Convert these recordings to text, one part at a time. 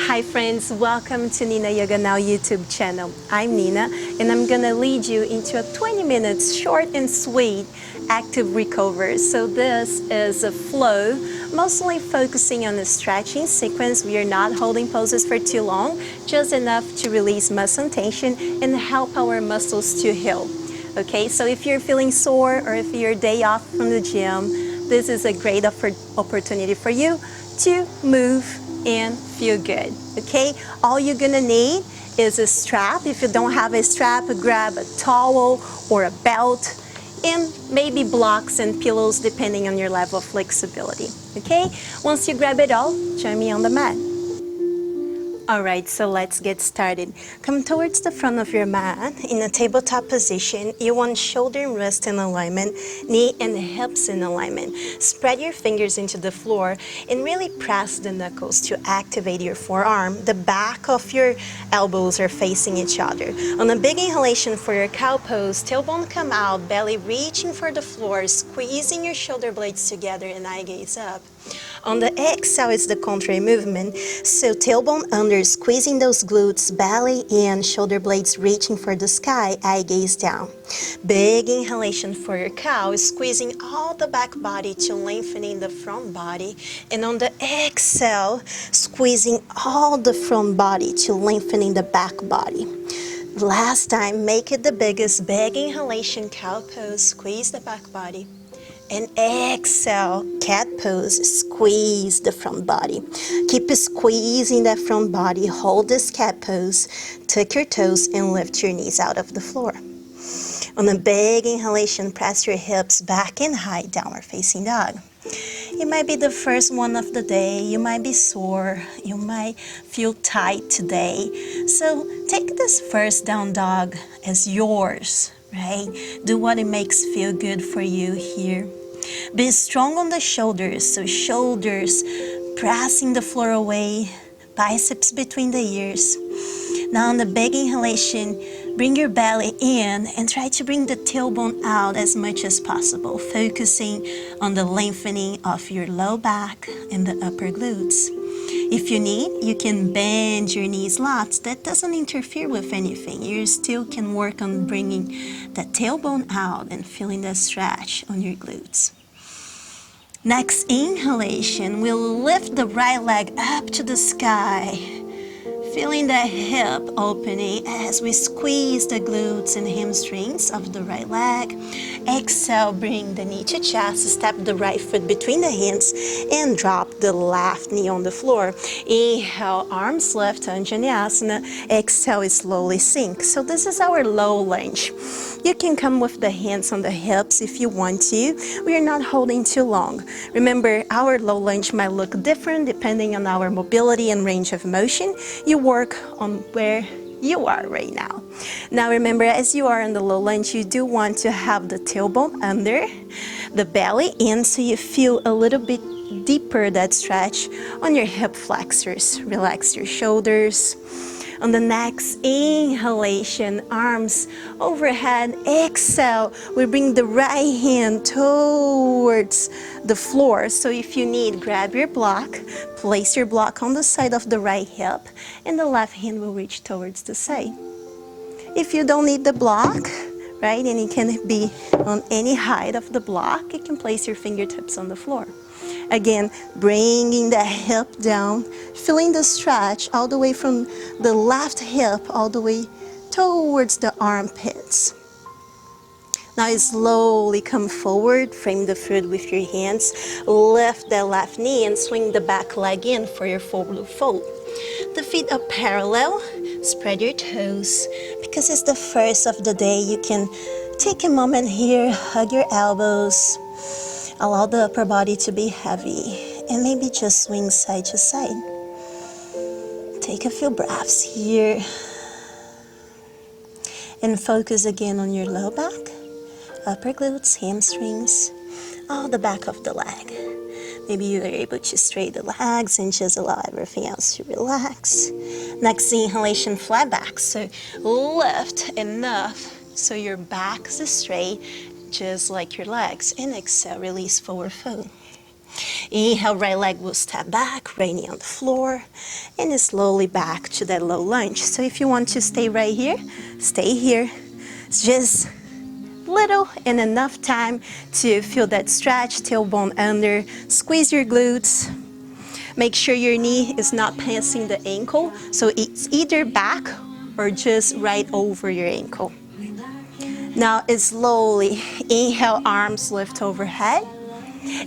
Hi friends, welcome to NinaYogaNow YouTube channel. I'm Nina and I'm gonna lead you into a 20 minutes short and sweet active recovery. So this is a flow, mostly focusing on the stretching sequence. We are not holding poses for too long, just enough to release muscle tension and help our muscles to heal. Okay, so if you're feeling sore or if you're day off from the gym, this is a great opportunity for you to move and feel good. Okay, all you're gonna need is a strap. If you don't have a strap, grab a towel or a belt and maybe blocks and pillows depending on your level of flexibility. Okay, once you grab it all, join me on the mat. Alright, so let's get started. Come towards the front of your mat in a tabletop position. You want shoulder and wrist in alignment, knee and hips in alignment. Spread your fingers into the floor and really press the knuckles to activate your forearm. The back of your elbows are facing each other. On a big inhalation for your cow pose, tailbone come out, belly reaching for the floor, squeezing your shoulder blades together and eye gaze up. On the exhale is the contrary movement, so tailbone under, squeezing those glutes, belly in, shoulder blades reaching for the sky, eye gaze down. Big inhalation for your cow, squeezing all the back body to lengthening the front body, and on the exhale, squeezing all the front body to lengthening the back body. Last time, make it the biggest. Big inhalation, cow pose, squeeze the back body. And exhale, cat pose, squeeze the front body. Keep squeezing that front body, hold this cat pose, tuck your toes and lift your knees out of the floor. On a big inhalation, press your hips back and high, downward facing dog. It might be the first one of the day, you might be sore, you might feel tight today. So take this first down dog as yours, right? Do what it makes feel good for you here. Be strong on the shoulders, so shoulders pressing the floor away, biceps between the ears. Now on the big inhalation, bring your belly in and try to bring the tailbone out as much as possible, focusing on the lengthening of your low back and the upper glutes. If you need, you can bend your knees lots. That doesn't interfere with anything. You still can work on bringing the tailbone out and feeling the stretch on your glutes. Next inhalation, we'll lift the right leg up to the sky, feeling the hip opening as we squeeze the glutes and hamstrings of the right leg. Exhale, bring the knee to chest, step the right foot between the hands and drop the left knee on the floor. Inhale, arms lift, Anjaneyasana. Exhale, slowly sink. So this is our low lunge. You can come with the hands on the hips if you want to. We are not holding too long. Remember, our low lunge might look different depending on our mobility and range of motion. You work on where you are right now. Now remember, as you are in the low lunge, you do want to have the tailbone under, the belly in, so you feel a little bit deeper that stretch on your hip flexors. Relax your shoulders. On the next inhalation, arms overhead. Exhale, we bring the right hand towards the floor. So if you need, grab your block, place your block on the side of the right hip, and the left hand will reach towards the side. If you don't need the block, right, and it can be on any height of the block, you can place your fingertips on the floor. Again, bringing the hip down, feeling the stretch all the way from the left hip all the way towards the armpits. Now slowly come forward, frame the foot with your hands, lift the left knee and swing the back leg in for your forward fold. The feet are parallel, spread your toes. Because it's the first of the day, you can take a moment here, hug your elbows. Allow the upper body to be heavy and maybe just swing side to side. Take a few breaths here and focus again on your low back, upper glutes, hamstrings, all the back of the leg. Maybe you are able to straighten the legs and just allow everything else to relax. Next inhalation, flat back. So lift enough so your back is straight, just like your legs. And exhale, release forward fold. Inhale, right leg will step back, right knee on the floor, and then slowly back to that low lunge. So if you want to stay right here, stay here. It's just little and enough time to feel that stretch, tailbone under, squeeze your glutes. Make sure your knee is not passing the ankle, so it's either back or just right over your ankle. Now slowly inhale, arms lift overhead.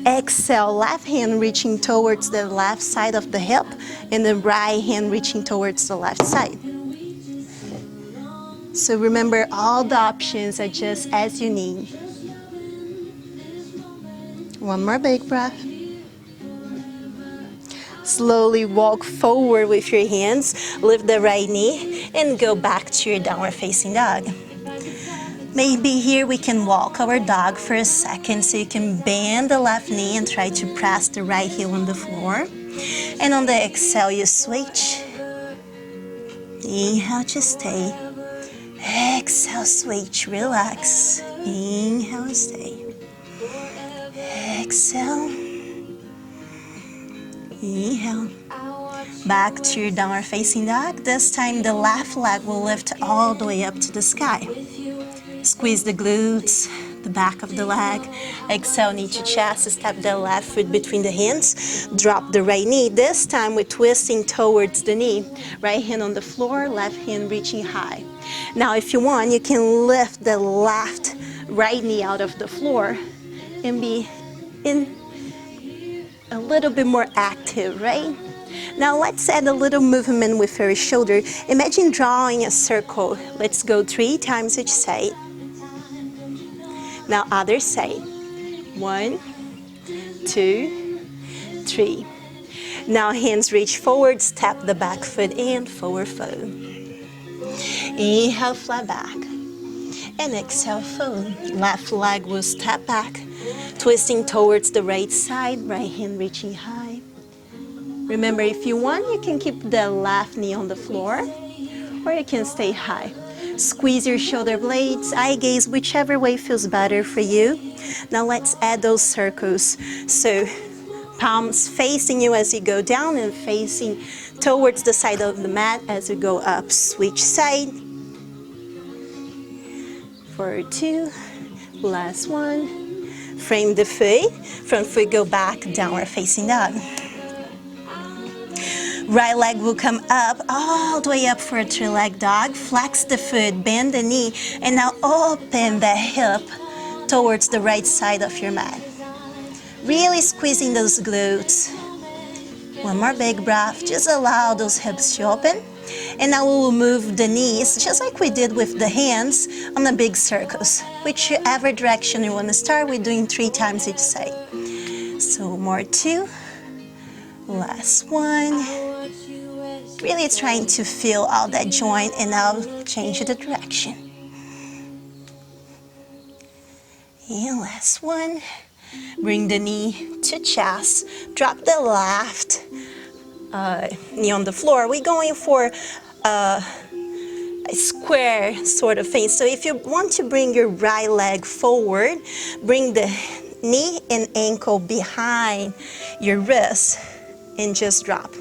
Exhale, left hand reaching towards the left side of the hip and the right hand reaching towards the left side. So remember, all the options are just as you need. One more big breath. Slowly walk forward with your hands, lift the right knee, and go back to your downward facing dog. Maybe here we can walk our dog for a second, so you can bend the left knee and try to press the right heel on the floor. And on the exhale, you switch. Inhale to stay. Exhale, switch, relax. Inhale, stay. Exhale. Inhale. Back to your downward facing dog. This time the left leg will lift all the way up to the sky. Squeeze the glutes, the back of the leg. Exhale, knee to chest. Step the left foot between the hands. Drop the right knee. This time we're twisting towards the knee. Right hand on the floor, left hand reaching high. Now if you want, you can lift the right knee out of the floor and be in a little bit more active, right? Now let's add a little movement with our shoulder. Imagine drawing a circle. Let's go 3 times each side. Now other side. 1, 2, 3. Now hands reach forward, step the back foot in, forward fold. Inhale, flat back. And exhale, fold. Left leg will step back, twisting towards the right side, right hand reaching high. Remember, if you want, you can keep the left knee on the floor, or you can stay high. Squeeze your shoulder blades, eye gaze, whichever way feels better for you. Now let's add those circles. So palms facing you as you go down and facing towards the side of the mat as you go up. Switch side. For 2, last one. Frame the foot, front foot go back, downward facing dog. Right leg will come up, all the way up for a 3-leg dog. Flex the foot, bend the knee, and now open the hip towards the right side of your mat. Really squeezing those glutes. One more big breath, just allow those hips to open. And now we will move the knees, just like we did with the hands, on the big circles. Whichever direction you want to start, we're doing 3 times each side. So more 2, last one. Really trying to feel all that joint, and now change the direction. And last one. Bring the knee to chest. Drop the left knee on the floor. We're going for a square sort of thing. So if you want to bring your right leg forward, bring the knee and ankle behind your wrist and just drop.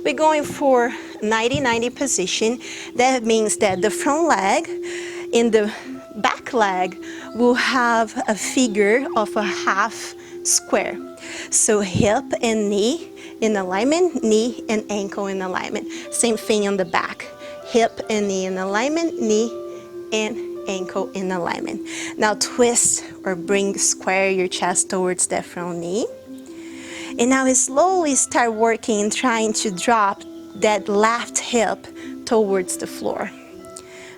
We're going for 90-90 position. That means that the front leg and the back leg will have a figure of a half square. So hip and knee in alignment, knee and ankle in alignment. Same thing on the back. Hip and knee in alignment, knee and ankle in alignment. Now twist or square your chest towards that front knee. And now slowly start working, trying to drop that left hip towards the floor.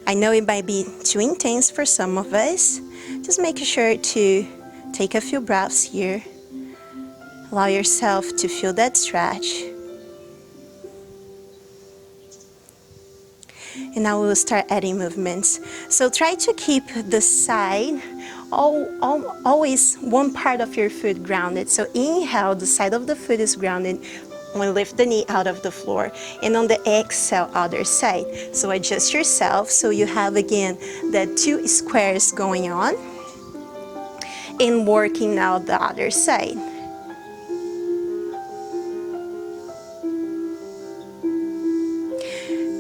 I know it might be too intense for some of us. Just make sure to take a few breaths here. Allow yourself to feel that stretch. And now we'll start adding movements. So try to keep the side, always one part of your foot grounded. So inhale, the side of the foot is grounded. We lift the knee out of the floor. And on the exhale, other side. So adjust yourself so you have again the 2 squares going on. And working now the other side.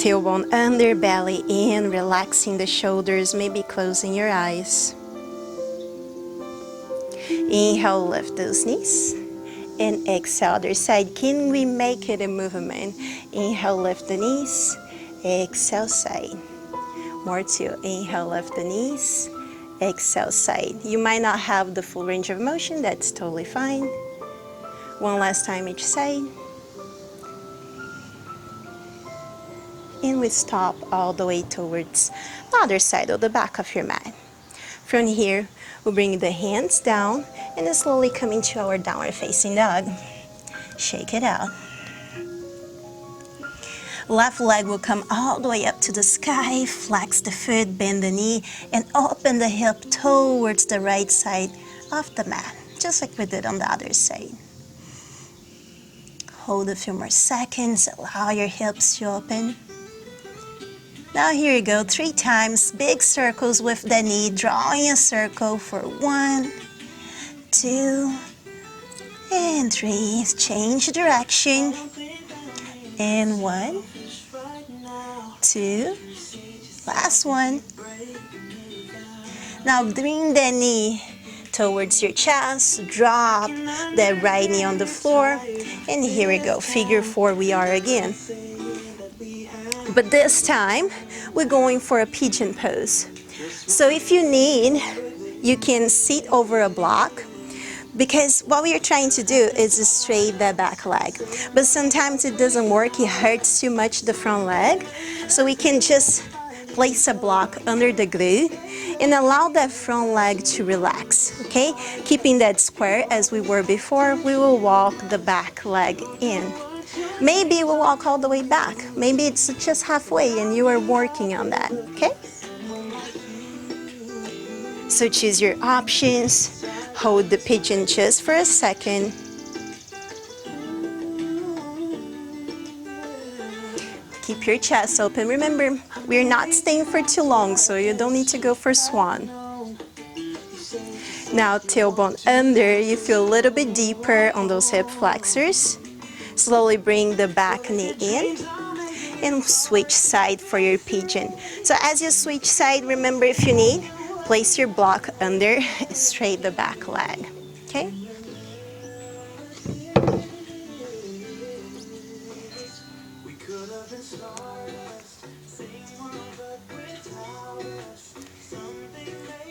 Tailbone under, belly in, relaxing the shoulders, maybe closing your eyes. Inhale, lift those knees. And exhale, other side. Can we make it a movement? Inhale, lift the knees. Exhale, side. More two. Inhale, lift the knees. Exhale, side. You might not have the full range of motion. That's totally fine. One last time each side. And we stop all the way towards the other side of the back of your mat. From here, we'll bring the hands down and then slowly come into our downward facing dog. Shake it out. Left leg will come all the way up to the sky. Flex the foot, bend the knee, and open the hip towards the right side of the mat, just like we did on the other side. Hold a few more seconds. Allow your hips to open. Now here you go, 3 times, big circles with the knee, drawing a circle for 1, 2, and 3. Change direction. And 1, 2, last one. Now bring the knee towards your chest, drop the right knee on the floor, and here we go, figure 4 we are again. But this time, we're going for a pigeon pose. So if you need, you can sit over a block, because what we are trying to do is straight the back leg. But sometimes it doesn't work, it hurts too much the front leg. So we can just place a block under the glute and allow that front leg to relax, okay? Keeping that square as we were before, we will walk the back leg in. Maybe we'll walk all the way back. Maybe it's just halfway and you are working on that, okay? So choose your options. Hold the pigeon just for a second. Keep your chest open. Remember, we're not staying for too long, so you don't need to go for swan. Now, tailbone under. You feel a little bit deeper on those hip flexors. Slowly bring the back knee in and switch side for your pigeon. So as you switch side, remember, if you need, place your block under, straight the back leg, okay?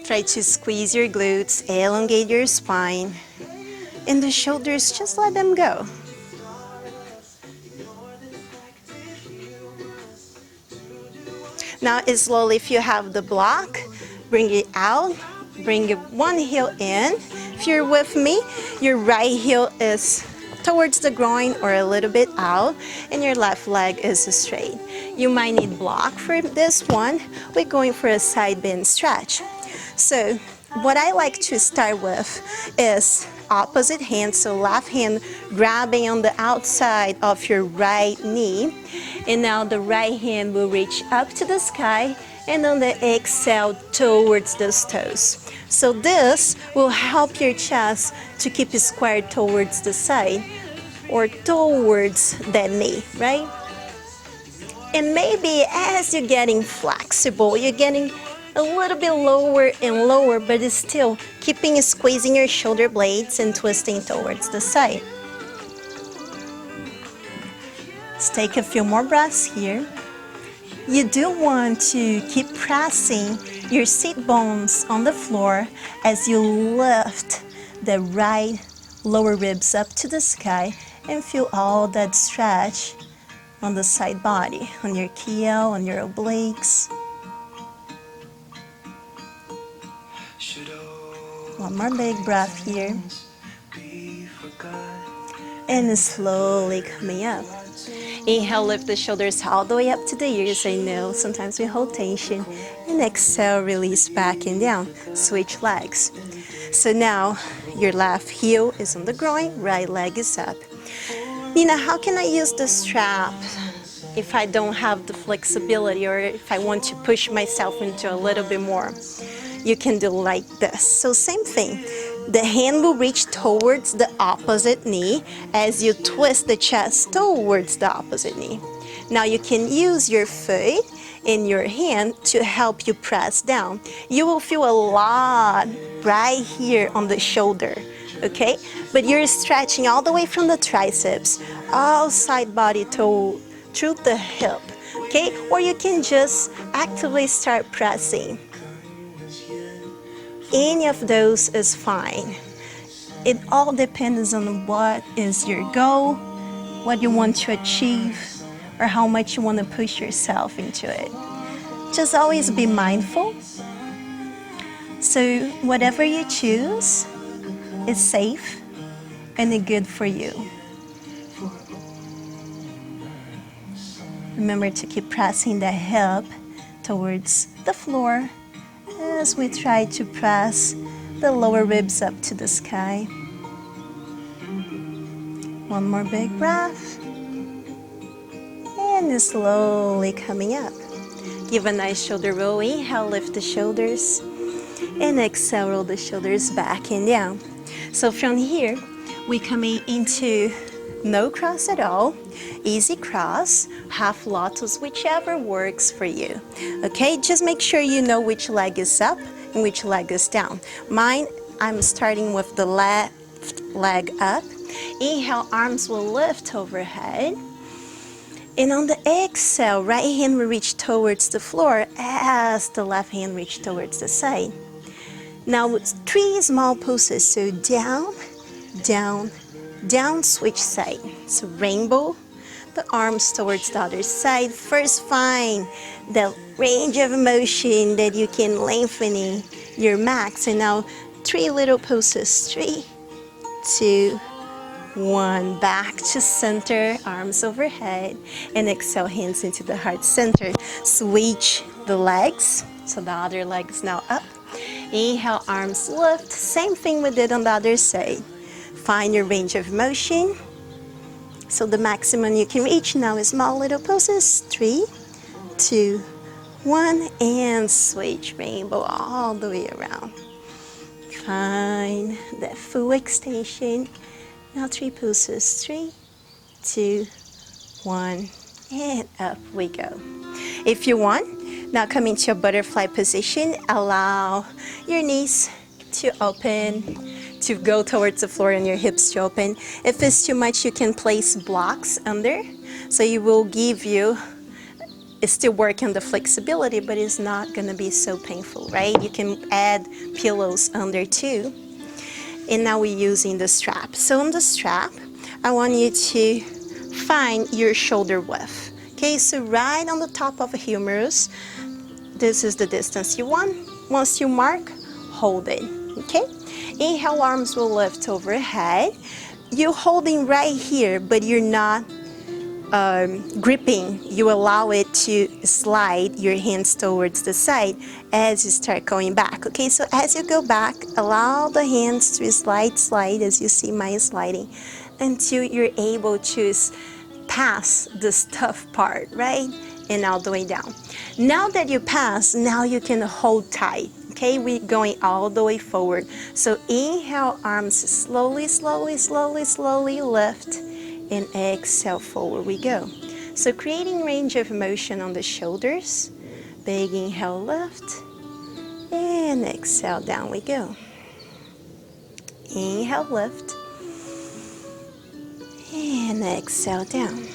Try to squeeze your glutes, elongate your spine, and the shoulders, just let them go. Now slowly, if you have the block, bring it out, bring one heel in. If you're with me, your right heel is towards the groin or a little bit out, and your left leg is straight. You might need block for this one. We're going for a side bend stretch. So what I like to start with is opposite hand, so left hand grabbing on the outside of your right knee, and now the right hand will reach up to the sky, and on the exhale towards those toes. So this will help your chest to keep it squared towards the side or towards that knee, right? And maybe as you're getting flexible, you're getting a little bit lower and lower, but it's still keeping squeezing your shoulder blades and twisting towards the side. Let's take a few more breaths here. You do want to keep pressing your sit bones on the floor as you lift the right lower ribs up to the sky and feel all that stretch on the side body, on your keel, on your obliques. One more big breath here. And slowly coming up. Inhale, lift the shoulders all the way up to the ears. I know sometimes we hold tension. And exhale, release back and down. Switch legs. So now your left heel is on the groin, right leg is up. Nina, how can I use the strap if I don't have the flexibility, or if I want to push myself into a little bit more? You can do like this. So same thing. The hand will reach towards the opposite knee as you twist the chest towards the opposite knee. Now you can use your foot in your hand to help you press down. You will feel a lot right here on the shoulder, okay? But you're stretching all the way from the triceps, all side body through the hip, okay? Or you can just actively start pressing. Any of those is fine. It all depends on what is your goal, what you want to achieve, or how much you want to push yourself into it. Just always be mindful. So whatever you choose is safe and good for you. Remember to keep pressing the hip towards the floor as we try to press the lower ribs up to the sky. One more big breath. And slowly coming up. Give a nice shoulder roll. Inhale, lift the shoulders. And exhale, roll the shoulders back and down. So from here, we come into no cross at all. Easy cross, half lotus, whichever works for you. Okay, just make sure you know which leg is up and which leg is down. Mine, I'm starting with the left leg up. Inhale, arms will lift overhead. And on the exhale, right hand will reach towards the floor as the left hand reaches towards the side. Now it's 3 small pulses, so down, down, down, switch side. So rainbow, the arms towards the other side. First find the range of motion that you can lengthen your max. And now 3 little pulses, 3, 2, 1, back to center, arms overhead, and exhale, hands into the heart center. Switch the legs, so the other leg is now up. Inhale, arms lift, same thing we did on the other side. Find your range of motion. So the maximum you can reach now is small little pulses, 3, 2, 1, and switch rainbow all the way around. Find that full extension. Now 3 pulses, 3, 2, 1, and up we go. If you want, now come into a butterfly position. Allow your knees to open, to go towards the floor and your hips to open. If it's too much, you can place blocks under. So it will give you, it's still working on the flexibility, but it's not gonna be so painful, right? You can add pillows under too. And now we're using the strap. So on the strap, I want you to find your shoulder width. Okay, so right on the top of the humerus, this is the distance you want. Once you mark, hold it, okay? Inhale, arms will lift overhead. You're holding right here, but you're not gripping. You allow it to slide your hands towards the side as you start going back. Okay, so as you go back, allow the hands to slide as you see mine sliding until you're able to pass this tough part, right? And all the way down. Now that you pass, now you can hold tight. Okay, we're going all the way forward. So inhale, arms slowly, slowly, slowly, slowly lift, and exhale, forward we go. So creating range of motion on the shoulders. Big inhale, lift, and exhale, down we go. Inhale, lift, and exhale, down.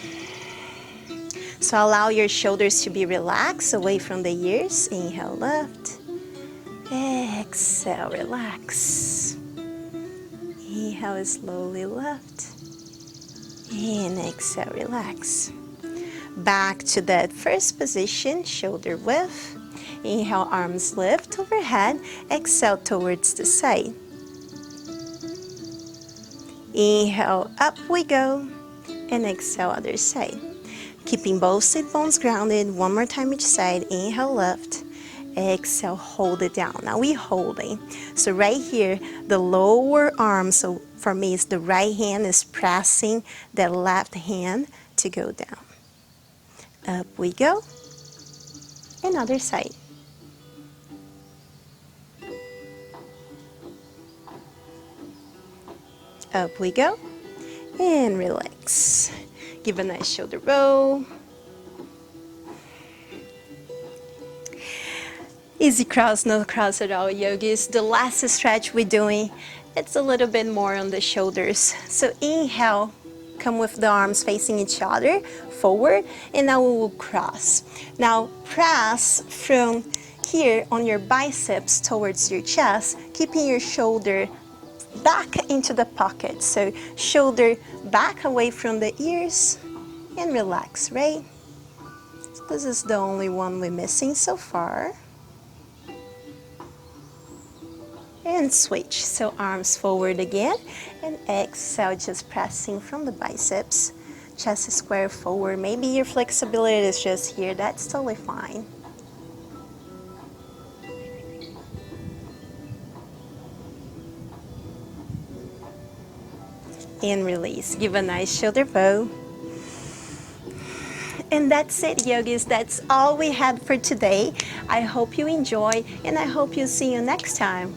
So allow your shoulders to be relaxed away from the ears. Inhale, lift, exhale, relax. Inhale, slowly lift, and exhale, relax. Back to that first position, shoulder width. Inhale, arms lift overhead. Exhale towards the side. Inhale, up we go. And exhale, other side. Keeping both sit bones grounded. One more time each side. Inhale, lift. Exhale, hold it down. Now we're holding. So right here, the lower arm, so for me, it's the right hand is pressing the left hand to go down. Up we go. And other side. Up we go. And relax. Give a nice shoulder roll. Easy cross, no cross at all, yogis. The last stretch we're doing, it's a little bit more on the shoulders. So inhale, come with the arms facing each other, forward, and now we will cross. Now press from here on your biceps towards your chest, keeping your shoulder back into the pocket. So shoulder back away from the ears and relax, right? So this is the only one we're missing so far. And switch, so arms forward again, and exhale, just pressing from the biceps, chest square forward. Maybe your flexibility is just here, that's totally fine. And release, give a nice shoulder bow. And that's it, yogis, that's all we had for today. I hope you enjoy, and I hope you'll see you next time.